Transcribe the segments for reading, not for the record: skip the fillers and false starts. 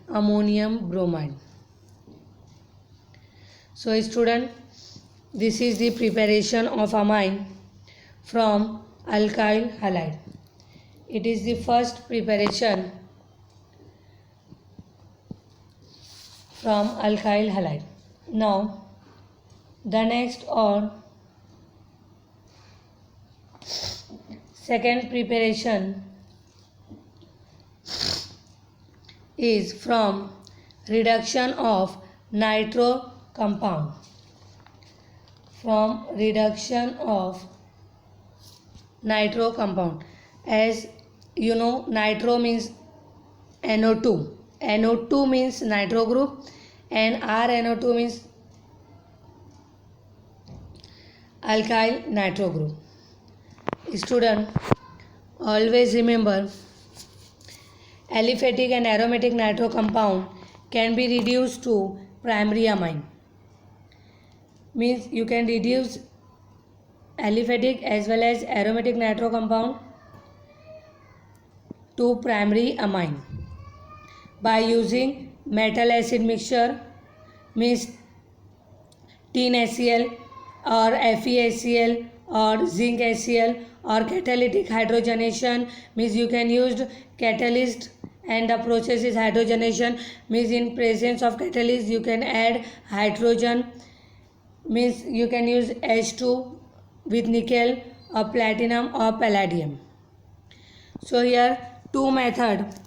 ammonium bromide. So student, this is the preparation of amine from alkyl halide. It is the first preparation from alkyl halide. Now the next or second preparation is from reduction of nitro compound. From reduction of nitro compound. As you know, nitro means NO2. NO2 means nitro group and RNO2 means alkyl nitro group. Student, always remember, aliphatic and aromatic nitro compound can be reduced to primary amine. Means you can reduce aliphatic as well as aromatic nitro compound to primary amine by using metal acid mixture, means tin HCl or FeHCl or zinc HCl, or catalytic hydrogenation, means you can use catalyst and the process is hydrogenation, means in presence of catalyst you can add hydrogen, means you can use H2 with nickel or platinum or palladium. So here two methods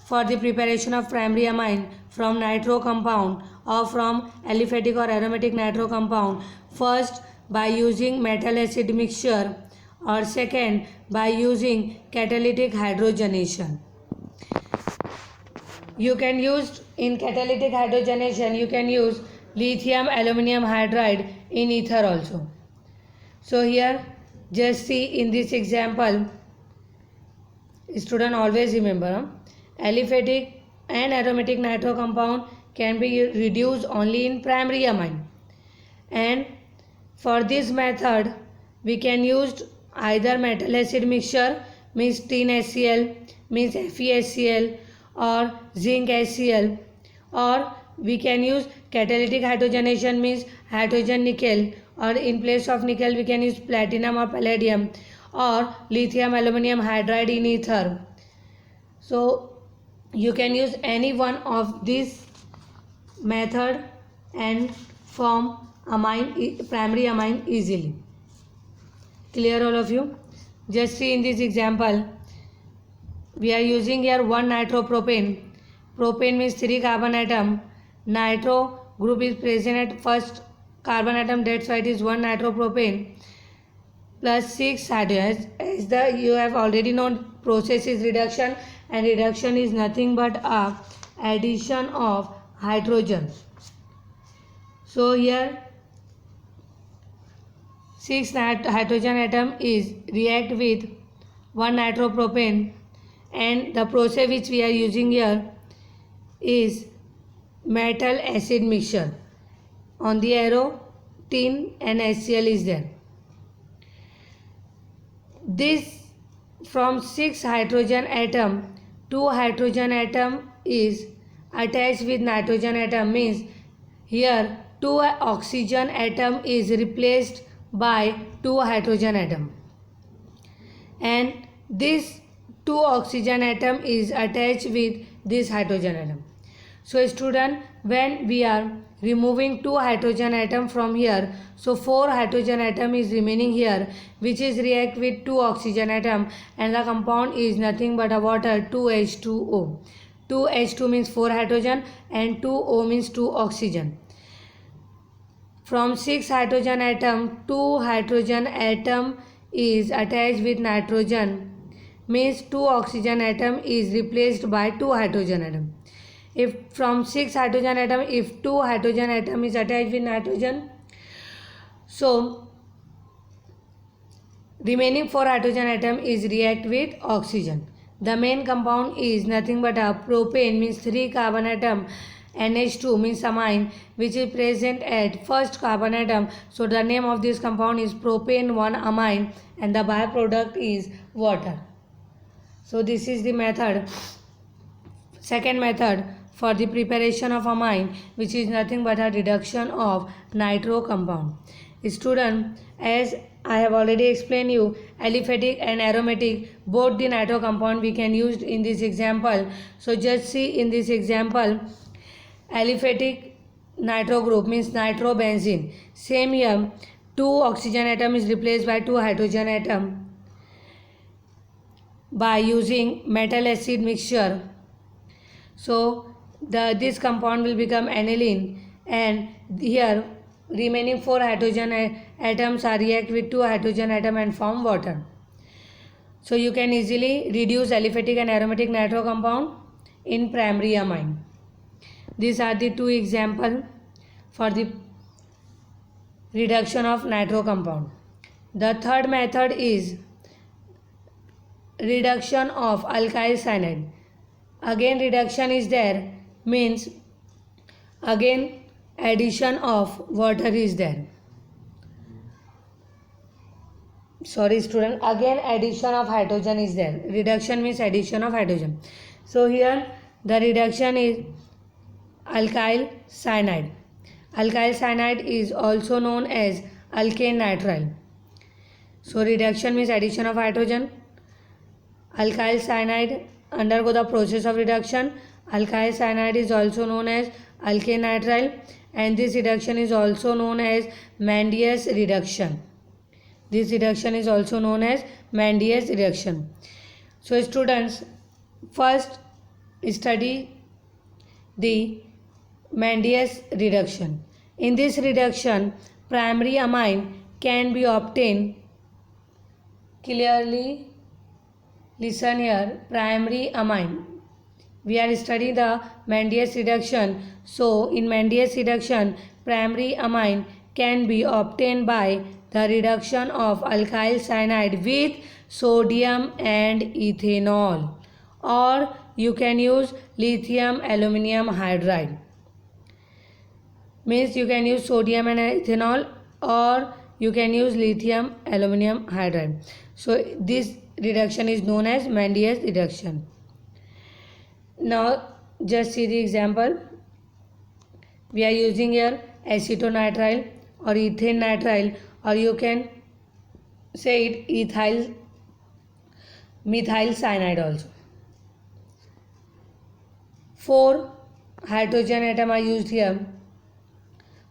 for the preparation of primary amine from nitro compound or from aliphatic or aromatic nitro compound. First, by using metal acid mixture, or second, by using catalytic hydrogenation. You can use in catalytic hydrogenation, you can use lithium aluminum hydride in ether also. So here just see in this example, student, always remember, aliphatic and aromatic nitro compound can be reduced only in primary amine, and for this method we can use either metal acid mixture, means tin HCl, means FeHCl or zinc HCl, or we can use catalytic hydrogenation, means hydrogen nickel, or in place of nickel we can use platinum or palladium, or lithium aluminum hydride in ether. So you can use any one of this method and form amine, primary amine easily. Clear all of you? Just see in this example, we are using here 1 nitropropane. Propane means 3 carbon atom. Nitro group is present at first carbon atom, that's why it is 1 nitropropane plus 6 hydrogen. As the you have already known, process is reduction, and reduction is nothing but a addition of hydrogen. So here 6 hydrogen atom is react with 1 nitropropane, and the process which we are using here is metal acid mixture. On the arrow tin and HCl is there. This from 6 hydrogen atom, 2 hydrogen atom is attached with nitrogen atom, means here 2 oxygen atom is replaced by 2 hydrogen atom, and this 2 oxygen atom is attached with this hydrogen atom. So student, when we are removing 2 hydrogen atom from here, so 4 hydrogen atom is remaining here, which is react with 2 oxygen atom, and the compound is nothing but a water, 2H2O. 2H2 means 4 hydrogen and 2O means 2 oxygen. From 6 hydrogen atom, 2 hydrogen atom is attached with nitrogen, means 2 oxygen atom is replaced by 2 hydrogen atom. If from 6 hydrogen atom, if 2 hydrogen atom is attached with nitrogen, so remaining 4 hydrogen atom is react with oxygen. The main compound is nothing but a propane, means 3 carbon atom, NH2 means amine, which is present at first carbon atom. So the name of this compound is propane 1 amine, and the byproduct is water. So this is the method. Second method for the preparation of amine, which is nothing but a reduction of nitro compound. Student, as I have already explained you, aliphatic and aromatic, both the nitro compound we can use in this example. So just see in this example, aliphatic nitro group means nitrobenzene. Same here, 2 oxygen atom is replaced by 2 hydrogen atom by using metal acid mixture. So this compound will become aniline, and here remaining 4 hydrogen atoms are react with 2 hydrogen atom and form water. So you can easily reduce aliphatic and aromatic nitro compound in primary amine. These are the 2 examples for the reduction of nitro compound. The third method is reduction of alkyl cyanide. Again reduction is there, means again addition of water is there. Sorry student, again addition of hydrogen is there. Reduction means addition of hydrogen. So here the reduction is alkyl cyanide. Alkyl cyanide is also known as alkane nitrile. So reduction means addition of hydrogen. Alkyl cyanide undergo the process of reduction. Alkyl cyanide is also known as alkane nitrile, and this reduction is also known as Mendius reduction. This reduction is also known as Mendius reduction. So students, first study the Mendius reduction. In this reduction, primary amine can be obtained. Clearly listen here, primary amine. We are studying the Mendius reduction. So in Mendius reduction, primary amine can be obtained by the reduction of alkyl cyanide with sodium and ethanol, or you can use lithium aluminum hydride. Means you can use sodium and ethanol, or you can use lithium aluminum hydride. So this reduction is known as Mendius reduction. Now just see the example. We are using here acetonitrile or ethane nitrile, or you can say it ethyl methyl cyanide also. 4 hydrogen atom are used here.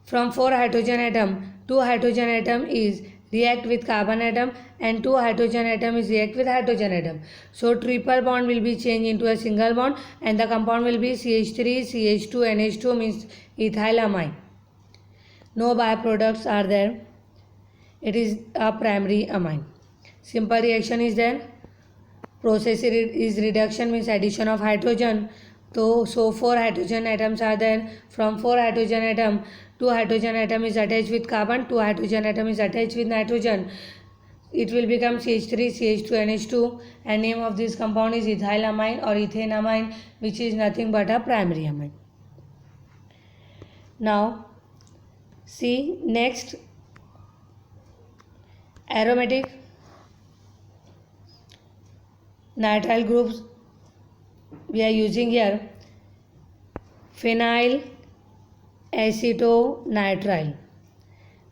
From 4 hydrogen atom, 2 hydrogen atom is react with carbon atom and 2 hydrogen atom is react with hydrogen atom. So triple bond will be changed into a single bond, and the compound will be CH3 CH2 NH2 means ethylamine. No byproducts are there. It is a primary amine. Simple reaction is there. Process is reduction means addition of hydrogen. So 4 hydrogen atoms are there. From 4 hydrogen atom, 2 hydrogen atom is attached with carbon, 2 hydrogen atom is attached with nitrogen. It will become CH3 CH2 NH2, and name of this compound is ethylamine or ethanamine, which is nothing but a primary amine. Now see next, aromatic nitrile groups we are using here. Phenyl acetonitrile.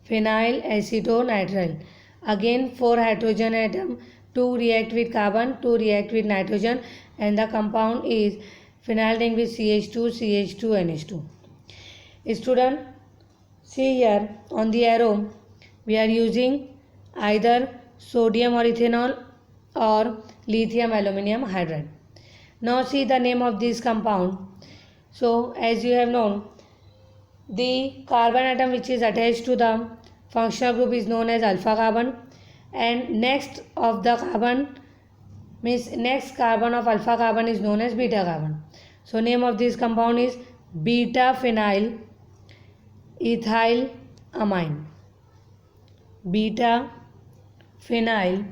Phenyl acetonitrile. Again 4 hydrogen atom, 2 react with carbon, 2 react with nitrogen, and the compound is phenyl ring with CH2 CH2 NH2. Student, see here on the arrow we are using either sodium or ethanol or lithium aluminum hydride. Now see the name of this compound. So as you have known, the carbon atom which is attached to the functional group is known as alpha carbon, and next of the carbon means next carbon of alpha carbon is known as beta carbon. So name of this compound is beta phenyl ethyl amine. Beta phenyl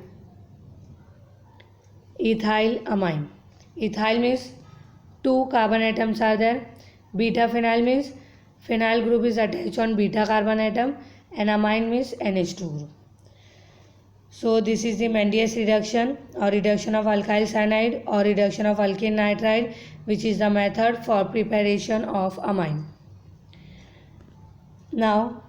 ethyl amine. Ethyl means 2 carbon atoms are there. Beta phenyl means phenyl group is attached on beta carbon atom, and amine means NH2 group. So this is the Mendes reduction or reduction of alkyl cyanide or reduction of alkane nitride, which is the method for preparation of amine. Now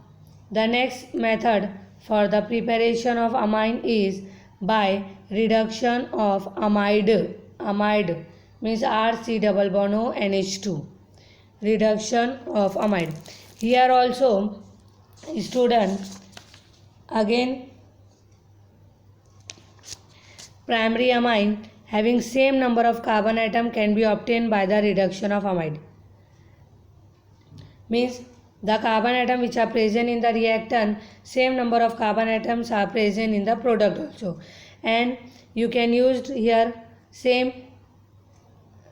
the next method for the preparation of amine is by reduction of amide. Amide means RC double bond O NH2. Reduction of amide. Here also student again primary amine having same number of carbon atom can be obtained by the reduction of amide. Means the carbon atom which are present in the reactant, same number of carbon atoms are present in the product also, and you can use here same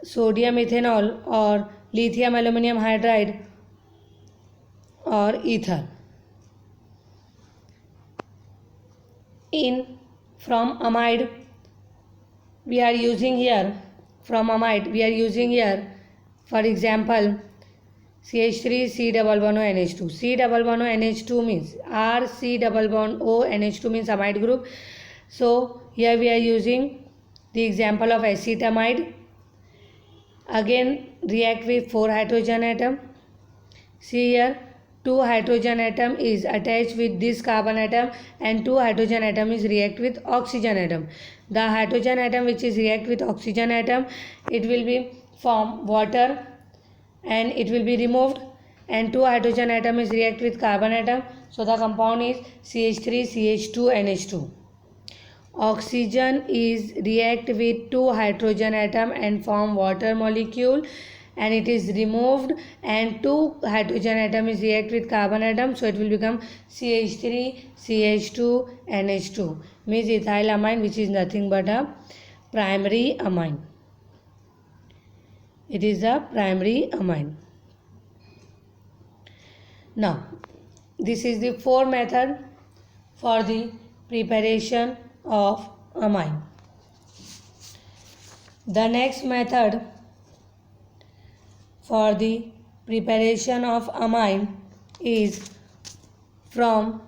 sodium ethanol or lithium aluminum hydride or ether. From amide we are using here, for example CH3 C double bond O NH2. C double bond O NH2 means R C double bond O NH2 means amide group. So here we are using the example of acetamide. Again react with 4 hydrogen atom. See here 2 hydrogen atom is attached with this carbon atom and 2 hydrogen atom is react with oxygen atom. The hydrogen atom which is react with oxygen atom, it will be form water and it will be removed, and 2 hydrogen atom is react with carbon atom, so the compound is CH3 CH2 NH2. Oxygen is react with 2 hydrogen atom and form water molecule, and it is removed, and 2 hydrogen atom is react with carbon atom, so it will become CH3 CH2 NH2, means ethyl amine, which is nothing but a primary amine. It is a primary amine. Now this is the 4th method for the preparation of amine. The next method for the preparation of amine is from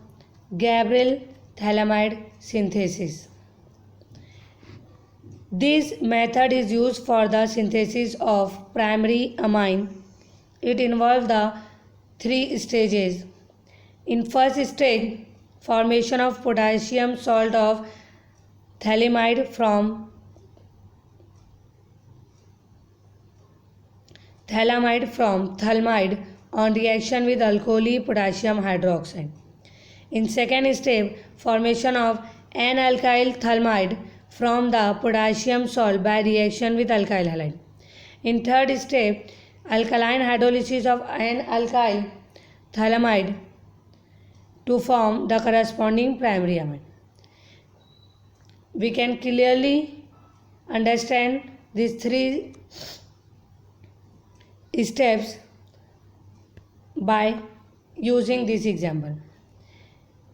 Gabriel phthalimide synthesis. This method is used for the synthesis of primary amine. It involves the 3 stages. In first stage, formation of potassium salt of phthalimide from phthalimide on reaction with alkali potassium hydroxide. In second step, formation of N-alkyl phthalimide from the potassium salt by reaction with alkyl halide. In third step, alkaline hydrolysis of N-alkyl phthalimide to form the corresponding primary amine. We can clearly understand these 3 steps by using this example.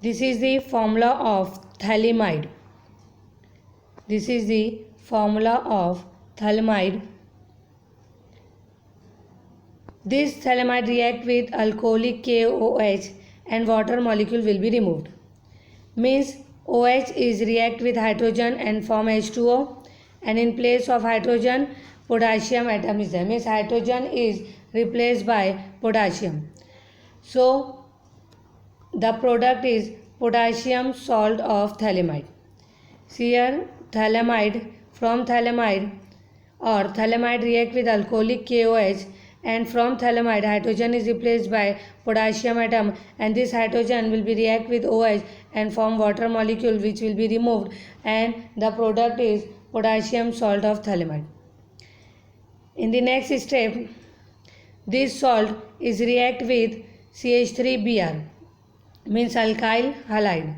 This is the formula of phthalimide. This is the formula of phthalimide. This phthalimide react with alcoholic KOH and water molecule will be removed. Means OH is react with hydrogen and form H2O, and in place of hydrogen potassium atom is there. Means hydrogen is replaced by potassium. So the product is potassium salt of phthalimide. See here phthalimide, from phthalimide or phthalimide react with alcoholic KOH, and from phthalimide hydrogen is replaced by potassium atom, and this hydrogen will be react with OH and form water molecule which will be removed, and the product is potassium salt of phthalimide. In the next step, this salt is react with CH3Br, means alkyl halide.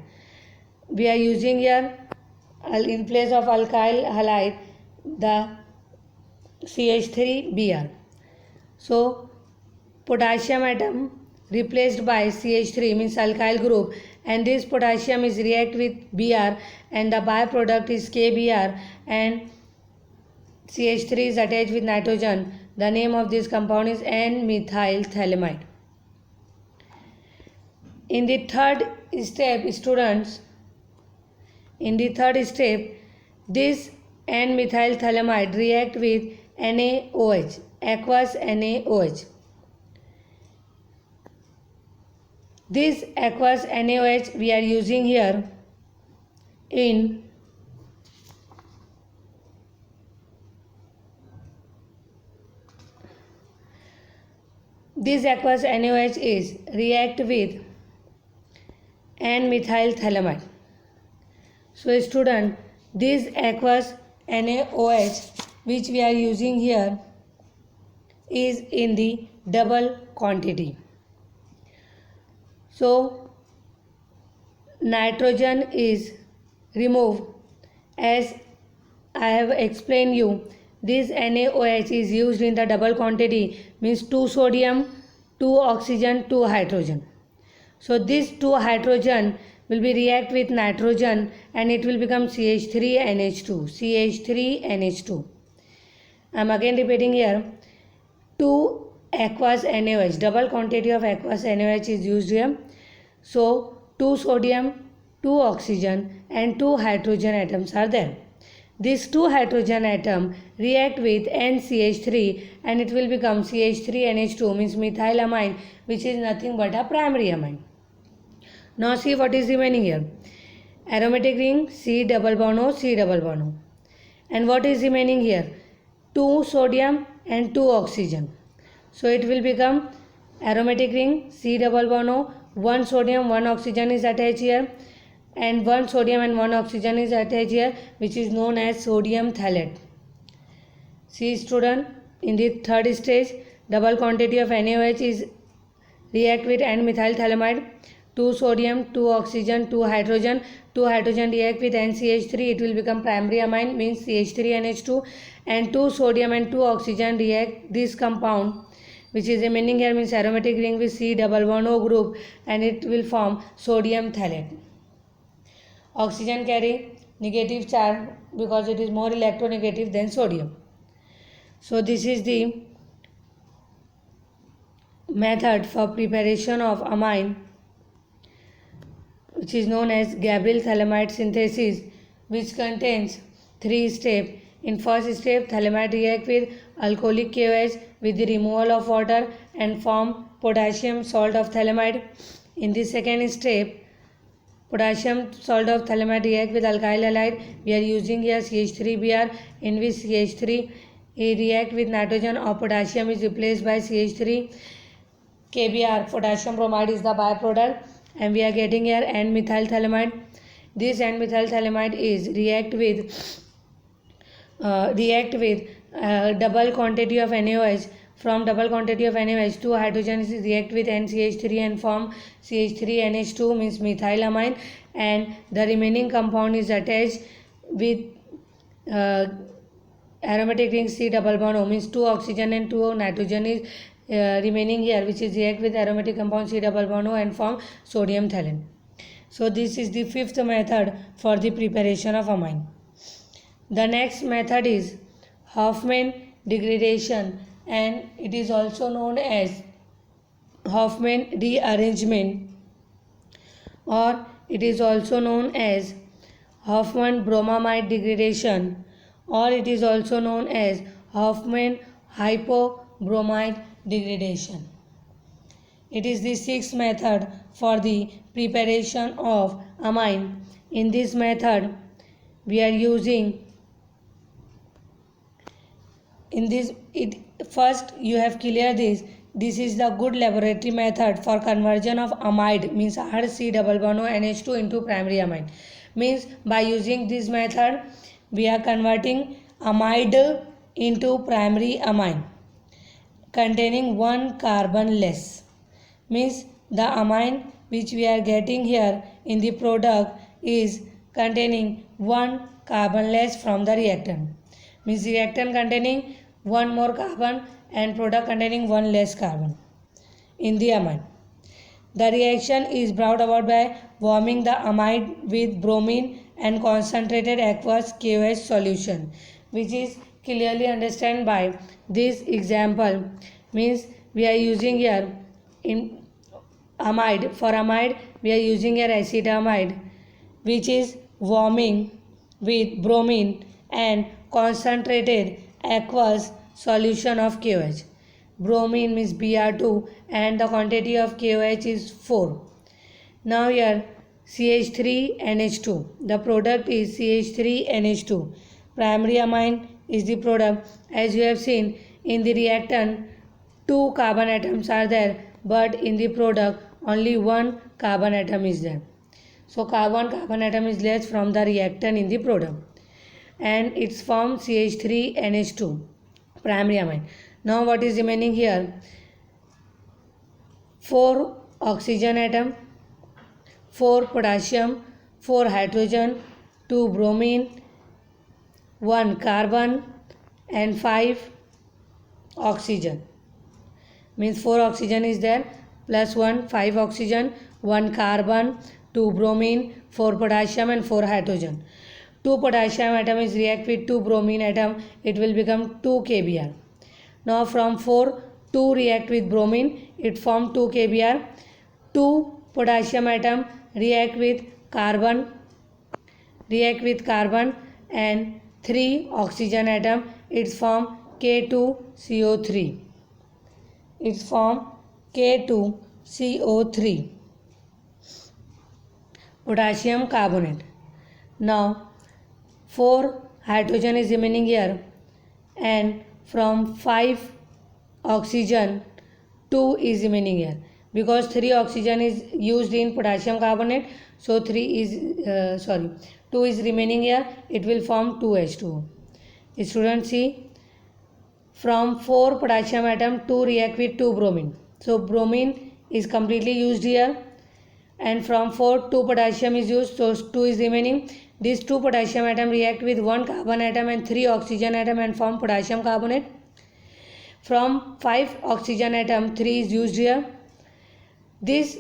We are using here in place of alkyl halide the CH3Br. So potassium atom replaced by CH3 means alkyl group, and this potassium is react with Br, and the byproduct is KBr, and CH3 is attached with nitrogen. The name of this compound is N-methyl phthalimide. In the third step, students, In the third step, this N-methyl phthalimide react with NaOH, aqueous NaOH. This aqueous NaOH we are using here in this aqueous NaOH is react with N-methyl phthalimide. So student, this aqueous NaOH which we are using here is in the double quantity. So nitrogen is removed. As I have explained you, this NaOH is used in the double quantity, means 2 sodium, 2 oxygen, 2 hydrogen. So this 2 hydrogen will be react with nitrogen and it will become CH3NH2. CH3NH2. I am again repeating here. 2 aqueous NaOH, double quantity of aqueous NaOH is used here. So 2 sodium, 2 oxygen and 2 hydrogen atoms are there. These 2 hydrogen atom react with NCH3 and it will become CH3NH2, means methylamine, which is nothing but a primary amine. Now see what is remaining here. Aromatic ring C double bond O, C double bond O. And what is remaining here? 2 sodium and 2 oxygen. So it will become aromatic ring C double bond O, 1 sodium, 1 oxygen is attached here, and 1 sodium and 1 oxygen is attached here, which is known as sodium phthalate. See student, in the third stage, double quantity of NaOH is react with N-methyl phthalimide. 2 sodium, 2 oxygen, 2 hydrogen. 2 hydrogen react with NCH3, it will become primary amine, means CH3NH2, and 2 sodium and 2 oxygen react this compound, which is remaining here, means aromatic ring with C double bond O group, and it will form sodium phthalate. Oxygen carry negative charge because it is more electronegative than sodium. So this is the method for preparation of amine, which is known as Gabriel phthalimide synthesis, which contains 3 steps. In first step, phthalimide react with alcoholic KOH with the removal of water and form potassium salt of phthalimide. In the second step, potassium salt of phthalimide react with alkyl halide. We are using here CH3Br, in which CH3 react with nitrogen or potassium is replaced by CH3 KBr. Potassium bromide is the byproduct, and we are getting here N-methyl phthalimide. This N-methyl phthalimide is react with double quantity of NaOH. From double quantity of NaOH, 2 hydrogens react with NCH3 and form CH3NH2, means methylamine, and the remaining compound is attached with aromatic ring C double bond O, means 2 oxygen and 2 nitrogen is remaining here, which is react with aromatic compound C double bond O and form sodium phthalate. So this is the fifth method for the preparation of amine. The next method is Hofmann degradation, and it is also known as Hofmann rearrangement, or it is also known as Hofmann bromamide degradation, or it is also known as Hofmann hypobromide degradation. It is the sixth method for the preparation of amine. In this method, we are using first you have clear this. This is the good laboratory method for conversion of amide, means RC double bond O NH2 into primary amine. Means by using this method, we are converting amide into primary amine containing 1 carbon less. Means the amine which we are getting here in the product is containing 1 carbon less from the reactant. Means reactant containing 1 more carbon and product containing 1 less carbon in the amine. The reaction is brought about by warming the amide with bromine and concentrated aqueous KOH solution, which is clearly understood by this example. Means we are using here amide. For amide, we are using here acetamide, which is warming with bromine and concentrated aqueous solution of KOH. Bromine means Br2 and the quantity of KOH is 4. Now here CH3NH2. The product is CH3NH2. Primary amine is the product. As you have seen in the reactant, 2 carbon atoms are there, but in the product only 1 carbon atom is there. So carbon atom is less from the reactant in the product, and it's formed CH3NH2, primary amine. Now what is remaining here? 4 oxygen atom, 4 potassium, 4 hydrogen, 2 bromine, 1 carbon and 5 oxygen. Means 4 oxygen is there plus 1, 5 oxygen, 1 carbon, 2 bromine, 4 potassium and 4 hydrogen. 2 potassium atom is react with 2 bromine atom, it will become 2 KBr. Now from 4, 2 react with bromine, it form 2 KBr. 2 potassium atom react with carbon and 3 oxygen atom, it's form K2CO3. It's form K2CO3, potassium carbonate. Now 4 hydrogen is remaining here, and from 5 oxygen 2 is remaining here, because 3 oxygen is used in potassium carbonate, so 2 is remaining here, it will form 2H2O. Students see, from 4 potassium atom 2 react with 2 bromine, so bromine is completely used here, and from 4 2 potassium is used, so 2 is remaining. These 2 potassium atom react with 1 carbon atom and 3 oxygen atom and form potassium carbonate. From 5 oxygen atom 3 is used here. This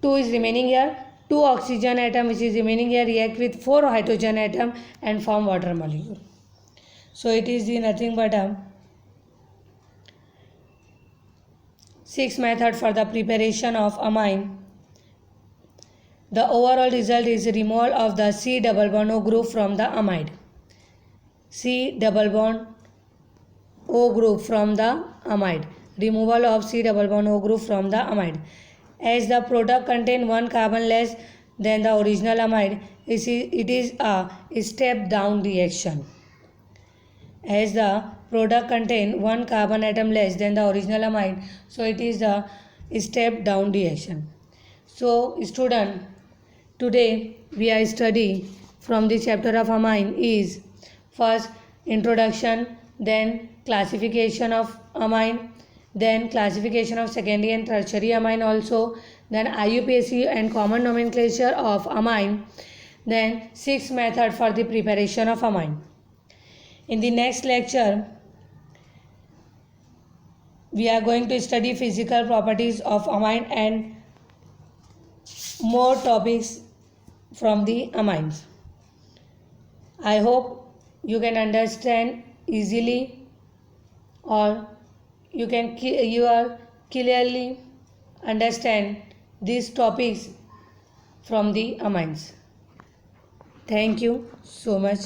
2 is remaining here. 2 oxygen atom which is remaining here react with 4 hydrogen atom and form water molecule. So it is the nothing but a 6th method for the preparation of amine. The overall result is removal of the C double bond O group from the amide. C double bond O group from the amide. Removal of C double bond O group from the amide. As the product contains 1 carbon less than the original amide, it is a step down reaction. As the product contains 1 carbon atom less than the original amide, so it is a step down reaction. So student, today we are studying from the chapter of amine is first introduction, then classification of amine, then classification of secondary and tertiary amine also, then IUPAC and common nomenclature of amine, then 6th method for the preparation of amine. In the next lecture, we are going to study physical properties of amine and more topics from the amines. I hope you can understand easily, or you are clearly understand these topics from the amines. Thank you so much.